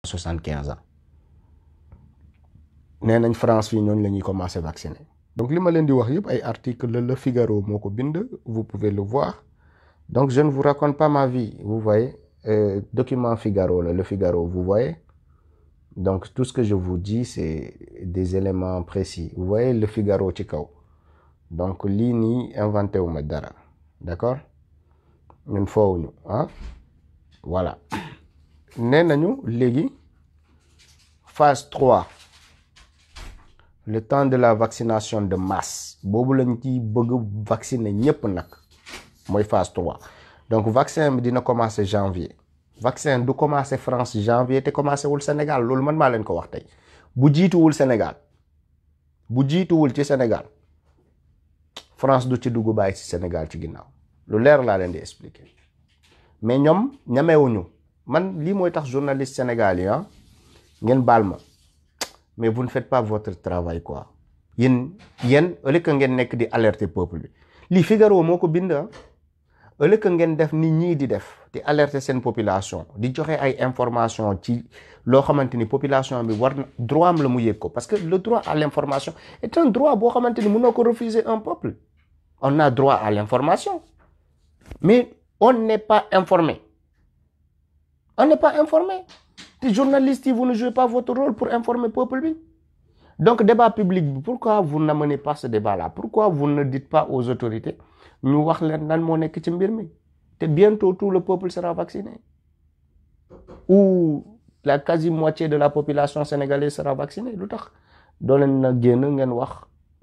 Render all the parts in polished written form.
75 ans nee nañ France fii ñooñu la ñuy commencer vacciner. donc li ma leen di wax yëpp ay article Le Figaro moo ko bind, vous pouvez le voir. Donc je ne vous raconte pas ma vie, vous voyez, document Figaro, Le Figaro, vous voyez. Donc tout ce que je vous dis c'est des éléments précis, vous voyez Le Figaro ci kaw. Donc lii nii inventé wu ma dara, d'accord, ñun foowuñu ah voilà. nee nañu léegi phase 3 le temps de la vaccination de masse boobu lañ ci bëgg vacciner ñëpp nag mooy phase 3. donc vaccin bi dina commencer janvier. vaccin du commencer France janvier te commencer wul Sénégal, loolu man maa leen ko wax tey. bu jiituwul Sénégal, bu jiituwul ci Sénégal, France du ci dugg bàyyi ci Sénégal ci ginnaaw, lu leer laa leen di expliquer. mais ñoom ñamewuñu. man lii mooy tax journaliste sénégalais yi ngeen baal ma, mais vous ne faites pas votre travail quoi. yéen au lieu que ngeen nekk di alerter peuple bi, lii Figaro moo ko bind au lieu que ngeen def nit ñii di def di alerter seen population, di joxe ay information ci loo xamante ni population bi war na droit am la mu yëg ko, parce que le droit à l'information est un droit boo xamante ni mënoo ko refuser un peuple. on a droit à l'information mais on n'est pas informé. On n'est pas informé. Les journalistes, vous ne jouez pas votre rôle pour informer le peuple. Donc, débat public, pourquoi vous n'amenez pas ce débat-là? Pourquoi vous ne dites pas aux autorités, nous bientôt tout le peuple sera vacciné? Ou la quasi-moitié de la population sénégalaise sera vaccinée?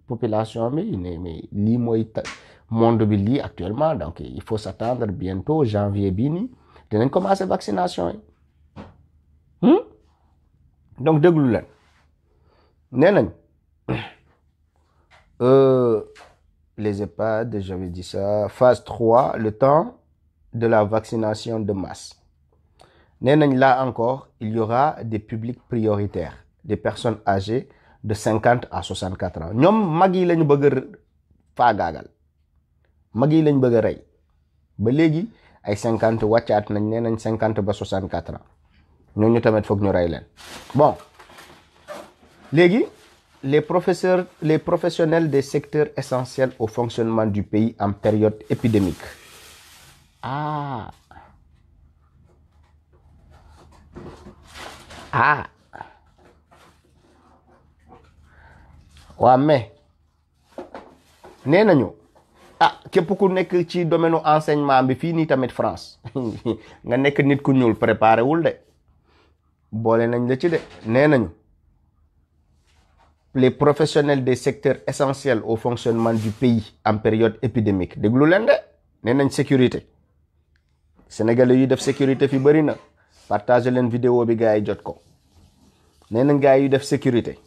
Population, mais li monde bi actuellement, donc il faut s'attendre bientôt, janvier bini. dinañ commencer vaccination yi donc déglu leen nee nañ les EHPAD, j'avais dit ça, phase 3 le temps de la vaccination de masse. nee nañ là encore il y aura des publics prioritaires, des personnes âgées de 50 à 64 ans. ñoom mag yi lañu bëgg a faagaagal, mag yi lañu bëgg a rey ba léegi ay 50 wàccaat nañ, nee nañ 50 ba 64 ans ñooñu tamit foog ñu rey leen. bon léegi les professionnels des secteurs essentiels au fonctionnement du pays en période épidémique. waa mais nee nañu képp ku nekk ci domaine enseignement bi fii nii tamit France nga nekk nit ku ñuul préparé wul de boole nañ la ci de. nee nañu les professionnels des secteurs essentiels au fonctionnement du pays en période épidémique déglu leen de. nee nañ sécurité, sénégalais yu def sécurité fi bëri na, partager leen vidéo bi gars yi jot ko. nee nañ gars yu def sécurité,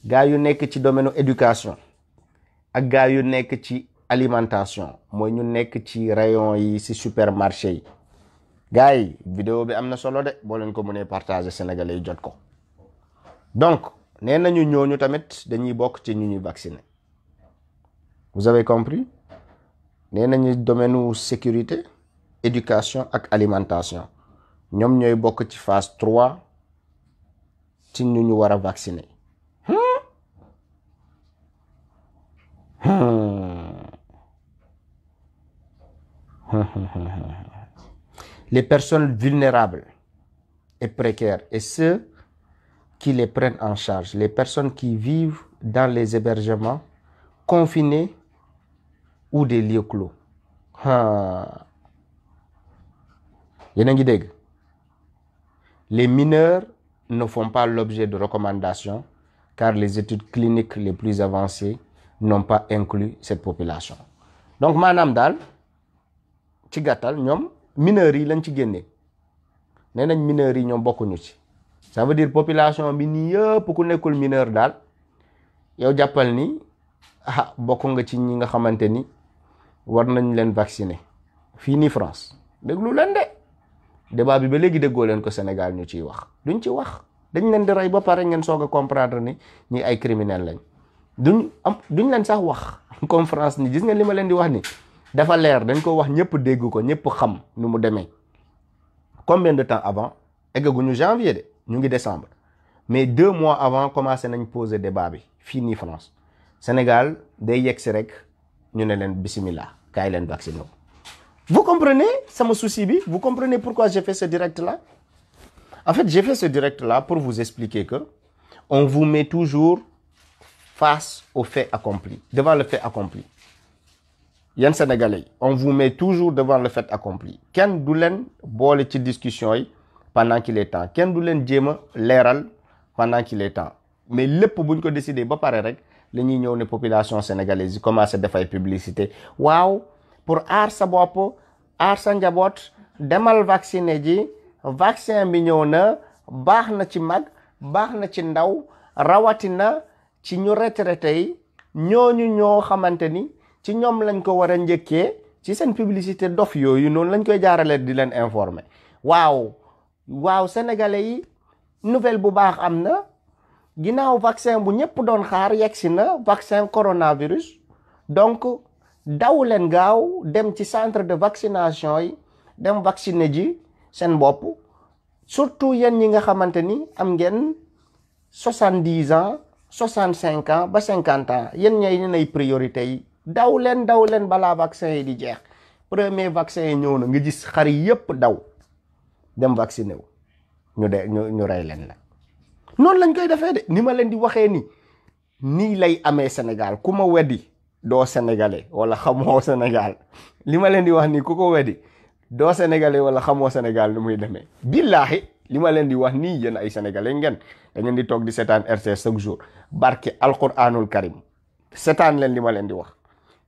gars yu nekk ci domaine éducation ak gars yu nekk ci alimentation, mooy ñu nekk ci rayon yi ci supermarché yi. gars yi vidéo bi am na solo de, boo leen ko mënee partager sénégalais yi jot ko. donc nee nañu ñooñu tamit dañuy bokk ci ñu ñuy vacciner. vous avez compris? nee nañu domaine sécurité, éducation ak alimentation ñoom ñooy bokk ci phase 3 ci ñu ñu war a vacciner. Les personnes vulnérables et précaires et ceux qui les prennent en charge, les personnes qui vivent dans les hébergements confinés ou des lieux clos. Yéen a ngi dégg? Les mineurs ne font pas l'objet de recommandations car les études cliniques les plus avancées n'ont pas inclus cette population. Donc maanaam daal ci gàttal ñoom mineurs yi lañ ci génnee. nee nañ mineurs yi ñoom bokkuñu ci. ça veut dire population bi nii yëpp ku nekkul mineur daal yow jàppal ni bokk nga ci ñi nga xamante ni war nañ leen vacciner fii nii France. déglu leen de débat bi ba léegi déggoo leen ko Sénégal ñu ciy wax. duñ ci wax, dañ leen di rey ba pare ngeen soog a comprendre ni ñi ay criminels lañ. duñ leen sax wax comme France ni gis nga li ma leen di wax ni dafa leer, dañ ko wax ñëpp dégg ko, ñëpp xam nu mu demee. Combien de temps avant eggaguñu janvier de ñu ngi décembre mais 2 mois avant commencé nañ poser débat bi fii nii France Sénégal day yegg si rek ñu ne leen bismillah kaay leen vacciné. Vous comprenez sama souci bi? Vous comprenez pourquoi j'ai fait ce direct là? En fait, j'ai fait ce direct là pour vous expliquer que on vous met toujours face au fait accompli, devant le fait accompli. Yéen Sénégalais, on vous met toujours devant le fait accompli. Kenn du leen boole ci discussion yi pendant qu'il est temps. Kenn du leen jéem a leeral pendant qu'il est temps. Mais lépp buñ ko décider ba pare rek la ñuy ñëw ne population sénégalaise yi commencé dafay publicité. Waaw, pour aar sa bopp, aar sa njaboot, demal vacciner ji. Vaccin bi ñëw na, baax na ci mag, baax na ci ndaw, rawatina ci ñu retraité yi, ñooñu ñoo xamante ni ci ñoom lañ ko war a njëkkee ci seen publicité dof yooyu noonu lañ koy jaarale di leen informer. waaw sénégalais yi nouvelle bu baax am na ginnaaw vaccin bu ñëpp doon xaar yegsi na vaccin coronavirus donc daw leen gaaw dem ci centre de vaccination yi dem vacciner ji seen bopp surtout yéen ñi nga xamante ni am ngeen 70 ans 65 ans ba 50 ans yéen ñooy ay priorité yi daw leen balaa vaccin yi di jeex premier vaccin yi ñëw na nga gis xar yépp daw dem vacciné wu ñu rey leen la noonu lañ koy defee de ni ma leen di waxee nii lay amee Sénégal ku ma weddi doo sénégalais wala xamoo Sénégal li ma leen di wax nii ku ko weddi doo sénégalais wala xamoo Sénégal ni muy demee billaahi li ma leen di wax nii yéen ay sénégalais ngeen da ngeen di toog di seetaan RTS chaque jour barke alquranul karim seetaan leen li ma leen di wax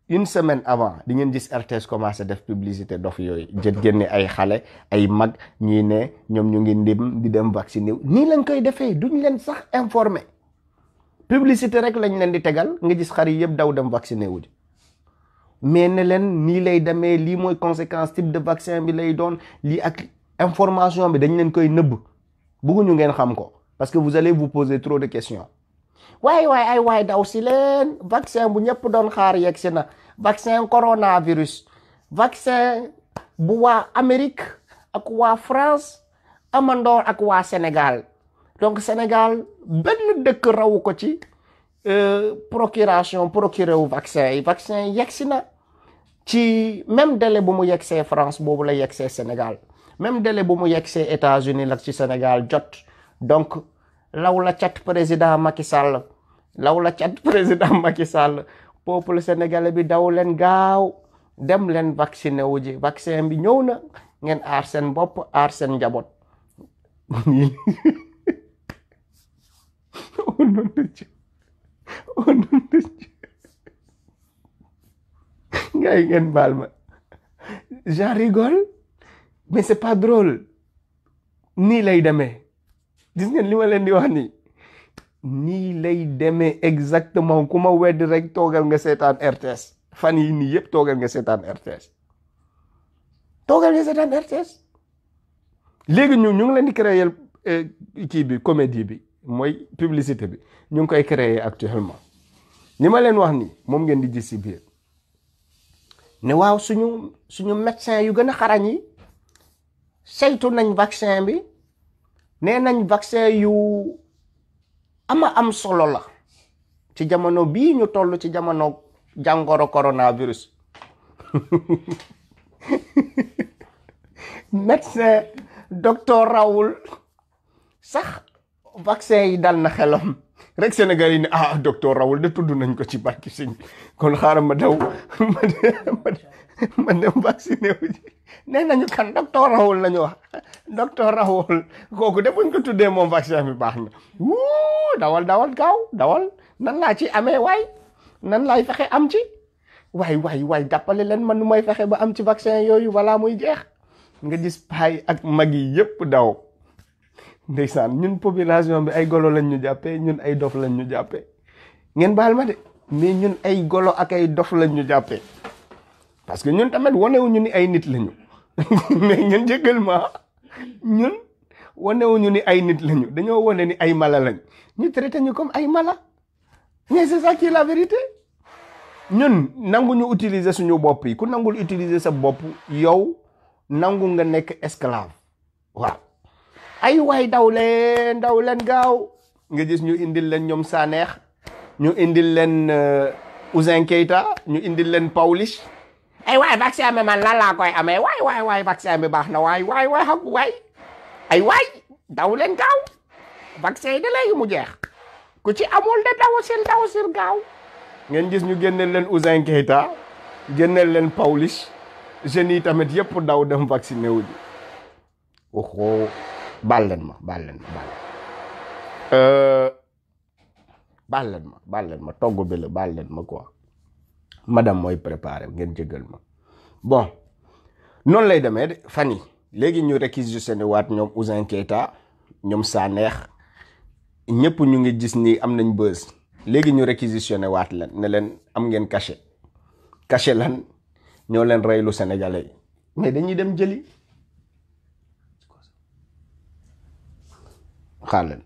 une semaine avant di ngeen gis RTS commencé def publicité dof yooyu jët génne ay xale ay mag ñii ne ñoom ñu ngi ndim di dem vacciné wu nii lañ koy defee duñ leen sax informé publicité rek lañ leen di tegal nga gis xar yi yëpp daw dem vacciné wu ji mais ne leen nii lay demee lii mooy conséquence type de vaccin bi lay doon lii ak information bi dañ leen koy nëbb bëgguñu ngeen xam ko parce que vous allez vous poser trop de questions waay daw si leen vaccin bu ñëpp doon xaar yegg si na vaccin coronavirus vaccin bu waa Amérique ak waa France amandoor ak waa Sénégal donc Sénégal benn dëkk rawu ko ci procuré wu vaccin yi yegg si na ci même délai bu mu yegsee France boobu la yegsee Sénégal même délai bu mu yegsee États-Unis la ci Sénégal jot donc law la cat président Macky Sall peuple sénégalais bi daw leen gaaw dem leen vacciné wu ji vaccin bi ñëw na ngeen aar seen bopp aar seen njaboot ngay ngeen baal ma j'en rigole mais c'est pas drôle nii lay demee gis ngeen li ma leen di wax nii lay demee exactement ku ma weddi rek toogal nga seetaan RTS fan yi nii yëpp toogal nga seetaan RTS léegi ñu ngi leen di créer kii bi comédie bi mooy publicité bi ñu ngi koy créer actuellement ni ma leen wax nii moom ngeen di gis ci biir ne waaw suñu médecin yu gën a xarañ yi saytu nañ vaccin bi nee nañ vaccin yu am solo la ci jamono bii ñu toll ci jamono jàngoro coronavirus médecin docteur Raoul sax vaccin yi dal na xelam rek Sénégal yi ne docteur Raoul de tudd nañ ko ci barki sëñ kon xaaral ma daw ma dem vacciné wu ji nee nañu kan docteur Raoul lañu wax docteur Raoul kooku de buñ ko tuddee moom vaccin bi baax na dawal gaaw dawal nan laa ci amee waay nan laay fexe am ci waay jàppale leen man nu may fexe ba am ci vaccin yooyu balaa muy jeex nga gis paay ak mag yi yëpp daw ndeysaan ñun population bi ay golo lañ ñu jàppee ñun ay dof lañ ñu jàppee ngeen baal ma de mais ñun ay golo ak ay dof lañ ñu jàppee parce que ñun tamit wanewuñu ni ay nit lañu mais ñun jéggal ma ñun wanewuñu ni ay nit lañu dañoo wane ni ay mala lañ ñu traité ñu comme ay mala mais c'est ça qui est la vérité ñun nanguñu utiliser suñu bopp yi ku nangul utiliser sa bopp yow nangu nga nekk esclave waaw ay waay daw leen gaaw nga gis ñu indil leen ñoom Sanex ñu indil leen Ouzin Keita ñu indil leen Pawlish ay waay vaccin bi man lan laa koy amee waay vaccin bi baax na waay xam waay ay waay daw leen gaaw vaccin yi de léegi mu jeex ku ci amul de daw sil gaaw ngeen gis ñu génneel leen Ouzin Keita génneel leen Pawlish jeunes yi tamit yëpp daw dem vacciné wu ji waxoo baal leen ma togg bi la baal leen ma quoi madame mooy préparé ngeen jégal ma bon noonu lay demee de fan yi léegi ñu réquisitionné waat ñoom Ouzin Keita ñoom Sanex ñëpp ñu ngi gis ni am nañ buzz léegi ñu réquisitionné waat leen ne leen am ngeen cachet lan ñoo leen reylu sénégalais yi mais dañuy dem jëli xaar leen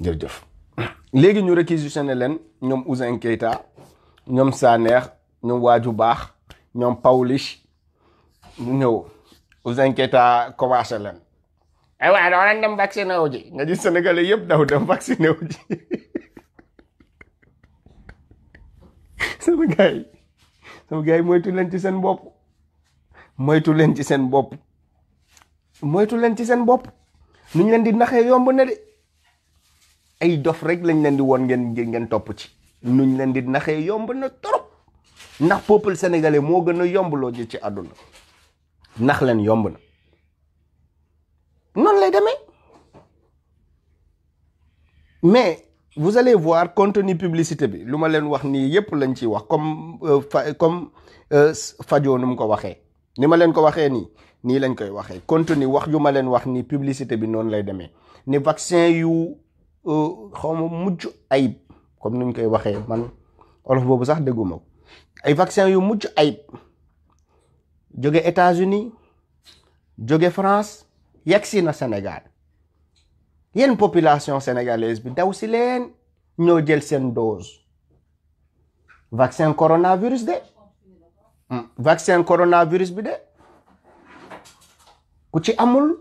jërëjëf léegi ñu réquisitionné leen ñoom Ouzin Keita ñoom Sanex ñoom waaju baax ñoom Pawlish ñu ñëw Ouzin Keita commencé leen ay waaye doo leen dem vacciné wu ji nga gis sénégalais yëpp daw dem vacciné wu ji sama gars yi moytu leen ci seen bopp nuñ leen di naxee yomb na de ay dof rek lañ leen di woon ngeen topp ci nuñ leen di naxee yomb na trop ndax peuple sénégalais moo gën a yomb loo ji ci àdduna nax leen yomb na noonu lay demee mais vous allez voir contenu publicité bi lu ma leen wax nii yépp lañ ciy wax comme Fadio nu mu ko waxee ni ma leen ko waxee nii lañ koy waxee contenu wax yu ma leen wax ni publicité bi noonu lay demee ni vaccin yu xawma mujj ayib comme nuñ koy waxee man olof boobu sax dégguma ko ay vaccin yu mujj ayib jóge États-Unis jóge France yegsi na Sénégal yéen population sénégalaise bi daw si leen ñoo jël seen dose vaccin coronavirus bi de ku ci amul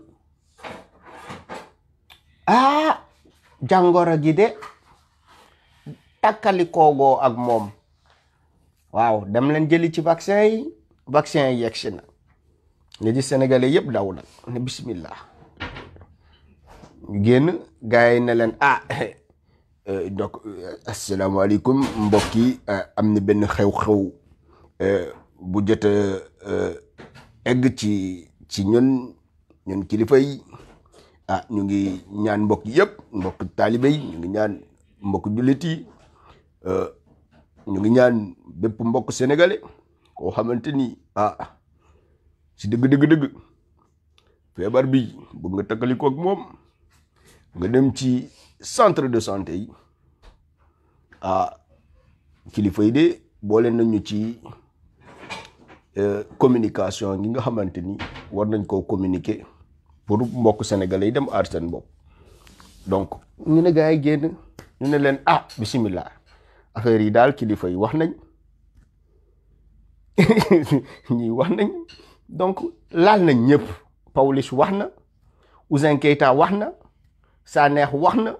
jàngoro gi de takkali koogoo ak moom waaw dem leen jëli ci vaccin yi yegsi na nga gis sénégalais yëpp daw nag ne bismillah génn gars yi ne leen donc asalaamaaleykum mbokk yi am na benn xew-xew bu jot egg ci ñun kilifa yi ñu ngi ñaan mbokk yëpp mbokk taalibe yi ñu ngi ñaan mbokk jullit yi ñu ngi ñaan bépp mbokk sénégalais koo xamante ni si dëgg feebar bi bëgg nga takkaliko ak moom nga dem ci centre de santé yi kilifa yi de boole nañu ci communication gi nga xamante ni war nañ koo communiquer pour mbokk sénégalais yi dem aar seen bopp donc ñu ne gars yi génn ñu ne leen bismillah affaire yi daal kilifa yi wax nañ ñi wax nañ donc laal nañ ñëpp Pawlish wax na Ouzin Keita wax na Sanex wax na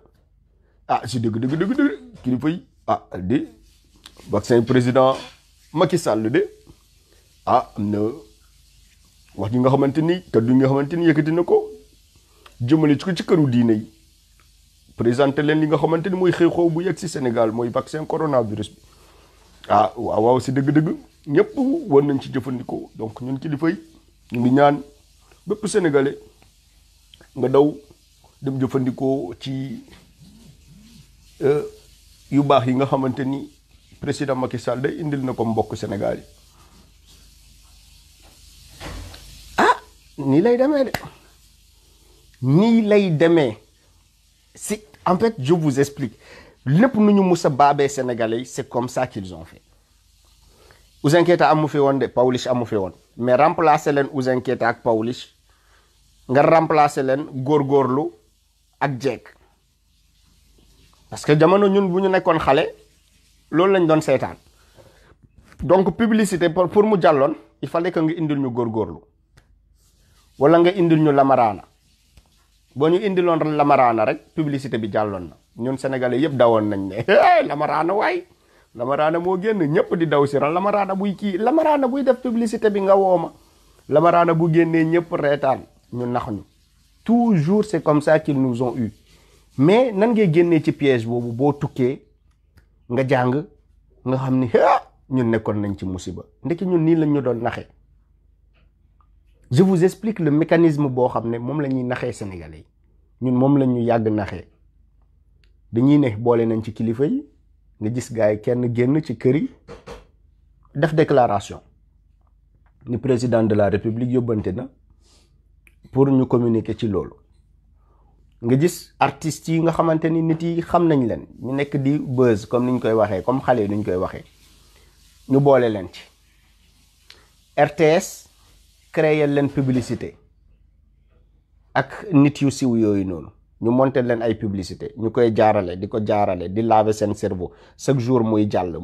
si dëgg kilifa yi de vaccin président Macky Sall de am na wax ji nga xamante ni kaddu nga xamante ni yëkkati na ko jëmale ci këru diine yi présenté leen li nga xamante ni mooy xew-xew bu yegg si Sénégal mooy vaccin coronavirus bi waaw si dëgg ñëpp war nañ ci jëfandikoo donc ñun kilifa yi ñu ngi ñaan bépp sénégalais nga daw dem jëfandikoo ci yu baax yi nga xamante ni président Macky Sall day indil na ko mbokk Sénégal yi nii lay demee si en fait je vous explique lépp nu ñu mus a baabee sénégalais yi c'est comme ça qu'ils ont fait Ouzin Keita amu fi woon de Pawlish amu fi woon mais remplacer leen Ouzin Keita ak Pawlish nga remplacer leen góorgóorlu ak jeeg parce que jamono ñun bu ñu nekkoon xale loolu lañ doon seetaan donc publicité pour mu jàlloon il fallait que nga indil ñu góorgóorlu wala nga indil ñu lamaraana boo ñu indiloon lamaraana rek publicité bi jàlloon na ñun sénégalais yëpp dawoon nañ ne lamaraana waay lamaraana moo génn ñëpp di daw si ran lamaraana buy def publicité bi nga wooma lamaraana bu génnee ñëpp reetaan ñu nax ñu toujours c'est comme ça qu'ils nous ont eu mais nan ngay génnee ci piège boobu boo tukkee nga jàng nga xam ni ñun nekkoon nañ ci musiba ndeki ñun nii lañ ñu doon naxee je vous explique le mécanisme boo xam ne moom la ñuy naxee sénégalais yi ñun moom la ñu yàgg naxee dañuy ne boole nañ ci kilifa yi nga gis gars yi kenn génn ci kër yi def déclaration ni président de la république yóbbante na pour ñu communiquer ci loolu nga gis artistes yi nga xamante ni nit yi xam nañ leen ñu nekk di buzz comme niñ koy waxee comme xale yi niñ koy waxee ñu boole leen ci RTS créer leen publicité ak nit yu siw yooyu noonu ñu monter leen ay publicité ñu koy jaarale di ko jaarale di laver seen cerveau chaque jour muy jàll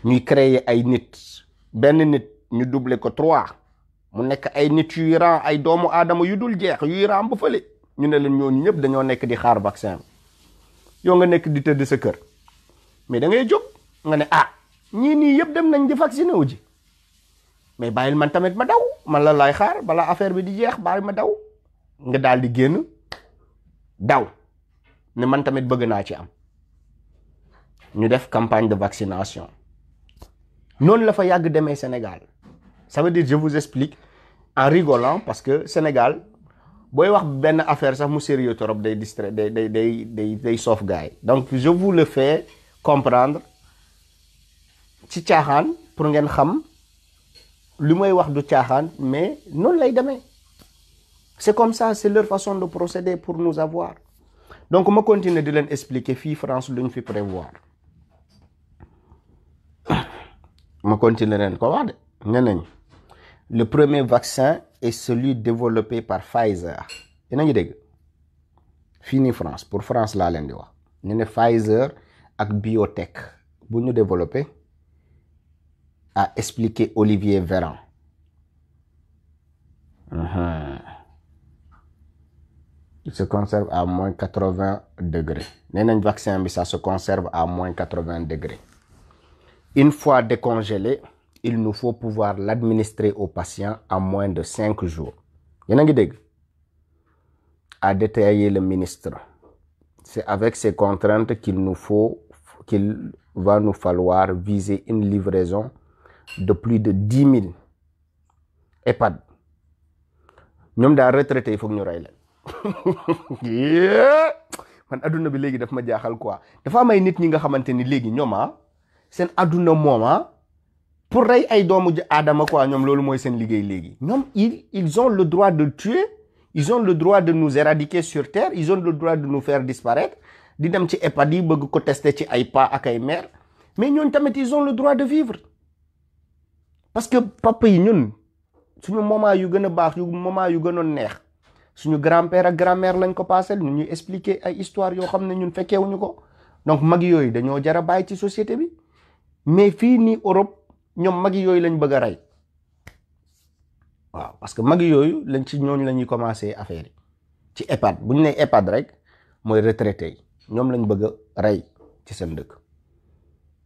ñuy créer ay nit benn nit ñu doubler ko 3 mu nekk ay nit yuy ran ay doomu aadama yu dul jeex yuy ran ba fële ñu ne leen ñooñu ñëpp dañoo nekk di xaar vaccin yow nga nekk di tëdd sa kër mais da ngay jóg nga ne ñii nii yëpp dem nañ di vacciné wu ji mais bàyyil man tamit ma daw man la laay xaar balaa affaire bi di jeex bàyyi ma daw nga daal di génn daw ne man tamit bëgg naa ci am ñu def campagne de vaccination noonu la fa yàgg demee Sénégal ça veut dire je vous explique en rigolant parce que Sénégal booy wax benn affaire sax mu sérieux trop day distrait day soof gars yi donc je vous le fais comprendre ci caaxaan pour ngeen xam li may wax du caaxaan mais noonu lay demee c'est comme ça c'est leur façon de procéder pour nous avoir donc ma continuer di leen expliquer fii France lu ñu fi prévoir ma continuer leen ko wax de nee nañ le premier vaccin est celui développé par Pfizer yéen a ngi dégg fii nii France pour France laa leen di wax ñu ne Pfizer ak Biotech bu ñu développé a expliqué Olivier Véran il se conserve à moins 80 degrés nee nañ vaccin bi ça se conserve à moins 80 degrés une fois décongelé il nous faut pouvoir l'administrer aux patients en moins de 5 jours yéen a ngi dégg a détaillé le ministre c'est avec ces contraintes qu'il va nous falloir viser une livraison de plus de 10 000 EHPAD ñoom daal retraité yi foog ñu rey leen man adduna bi léegi daf ma jaaxal quoi dafa am ay nit ñi nga xamante ni léegi ñoom seen adduna moom pour rey ay doomu aadama quoi ñoom loolu mooy seen liggéey léegi ñoom ils ont le droit de tuer ils ont le droit de nous éradiquer sur terre ils ont le droit de nous faire disparaître di dem ci EHPAD yi bëgg ko tester ci ay pa ak ay mère mais ñooñu tamit ils ont le droit de vivre parce que papa yi ñun suñu moment yu gën a baax yu moment yu gënoon neex suñu grand-père ak grand-mère lañ ko passé ñu ñuy expliquer ay histoire yoo xam ne ñun fekkeewuñu ko donc mag yooyu dañoo jar a bàyyi ci société bi mais fii nii Europe ñoom mag yooyu lañ bëgg a rey waaw parce que mag yooyu lañ ci ñooñu la ñuy commencé affaire yi ci EHPAD bu ñu nee EHPAD rek mooy retraité yi ñoom lañ bëgg a rey ci seen dëkk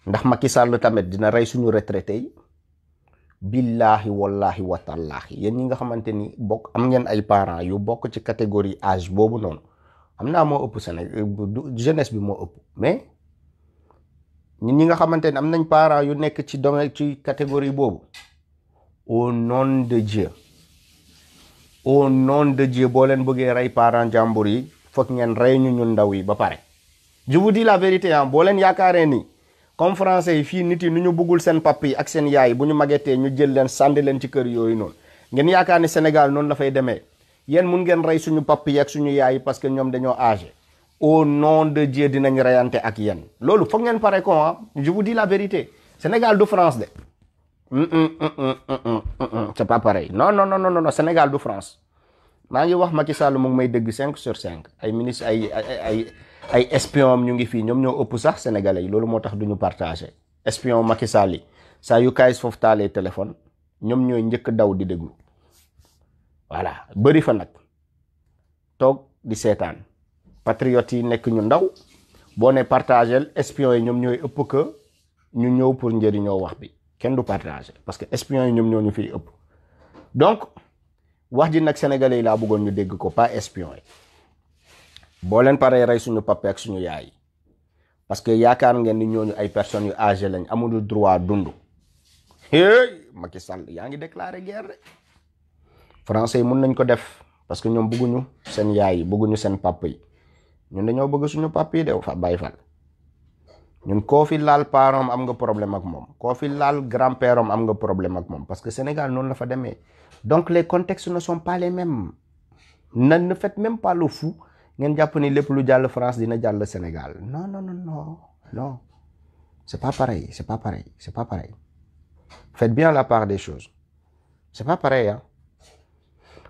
ndax Macky Sall tamit dina rey suñu retraité yi billahi wallahi watallaahi yéen ñi nga xamante ni bokk am ngeen ay parents yu bokk ci catégorie âge boobu noonu am naa moo ëpp Sénégal jeunesse bi moo ëpp mais ñun ñi nga xamante ni am nañ parents yu nekk ci domaine ci catégorie boobu au nom de Dieu boo leen bëggee rey parents jàmbur yi foog ngeen rey ñu ñun ndaw yi ba pare je vous dis la vérité boo leen yaakaaree ni comme français yi fii nit yi nu ñu bëggul seen papa yi ak seen yaay bu ñu magetee ñu jël leen sànni leen ci kër yooyu noonu ngeen yaakaar ne Sénégal noonu la fay demee yéen mun ngeen rey suñu papa yi ak suñu yaay yi parce que ñoom dañoo âgé au nom de Dieu dinañ reyante ak yéen loolu foog ngeen pare ko je vous dis la vérité Sénégal du France de c'est pas pareil non Sénégal du France maa ngi wax Macky Sall mu ngi may dégg 5/5 ay ministre ay espion am ñu ngi fii ñoom ñoo ëpp sax sénégalais yi loolu moo tax duñu partagé espion Macky Sall yi saa yu kaayis foofu taalee téléphone ñoom ñooy njëkk daw di déglu voilà bëri fa nag toog di seetaan patriotes yi nekk ñu ndaw boo ne partagel espions yi ñoom ñooy ëpp que ñu ñëw pour njëriñoo wax bi kenn du partager parce que espions yi ñoom ñoo ñu fiy ëpp donc wax ji nag sénégalais yi laa bëggoon ñu dégg ko pas espions yi boo leen paree rey suñu papa ak suñu yaay parce que yaakaar ngeen ni ñooñu ay personnes yu âgées lañ amuñu droit dund hey Macky Sall yaa ngi déclaré guerre de français yi mun nañ ko def parce que ñoom bëgguñu seen yaay yi bëgguñu seen papa yi ñun dañoo bëgg suñu papa yi de fa bàyyi fal ñun koo fi laal parent am nga problème ak moom koo fi laal grand-père am nga problème ak moom parce que Sénégal noonu la fa demee donc les contextes ne sont pas les mêmes ne faites même pas le fou ngeen jàpp ni lépp lu jàll France dina jàll Sénégal non non non non non c'est pas pareil c'est pas pareil c'est pas pareil faites bien la part des choses c'est pas pareil hein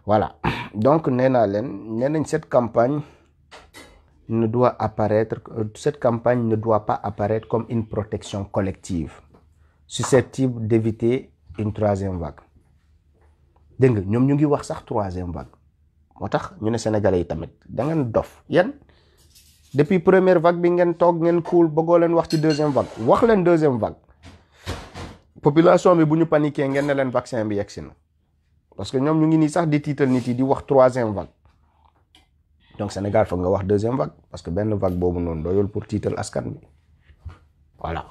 voilà donc nee naa leen nee nañ cette campagne ne doit pas apparaître comme une protection collective susceptible d'éviter une troisième vague dégg nga ñoom ñu ngi wax sax troisième vague moo tax ñu ne sénégalais yi tamit da ngeen dof yéen depuis première vague bi ngeen toog ngeen cool bëggoo leen wax ci deuxième vague wax leen deuxième vague population bi bu ñu paniqué ngeen ne leen vaccin bi yegsi na parce que ñoom ñu ngi nii sax di tiital nit yi di wax troisième vague donc Sénégal foog nga wax deuxième vague parce que benn vague boobu noonu doyul pour tiital askan bi voilà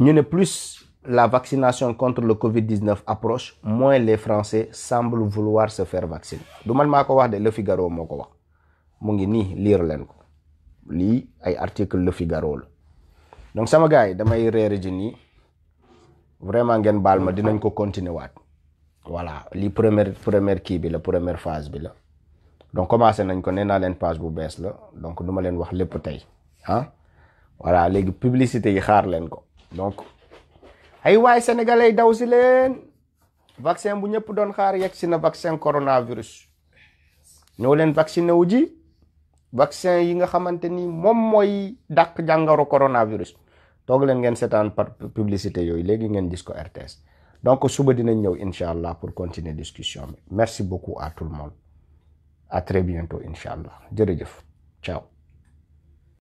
ñu ne plus la vaccination contre le Covid-19 approche moins les Français semblent vouloir se faire vacciner du man maa ko wax de Le Figaro moo ko wax mu ngi nii lire leen ko lii ay article Le Figaro la donc sama gars yi damay reere ji nii vraiment ngeen baal ma dinañ ko continuer waat voilà lii première kii bi la première phase bi la donc commencé nañ ko nee naa leen page bu bees la donc du ma leen wax lépp tey ah voilà léegi publicité yi xaar leen ko donc ay waay sénégalais daw si leen vaccin bu ñëpp doon xaar yegg si na vaccin coronavirus ñoo leen vacciné wu ji vaccin yi nga xamante ni moom mooy dàq jàngoro coronavirus toog leen ngeen seetaan par publicité yooyu léegi ngeen gis ko RTS donc suba dinañ ñëw incha allah pour continuer discussion bi merci beaucoup à tout le monde à très bientôt incha allah jërëjëf ciao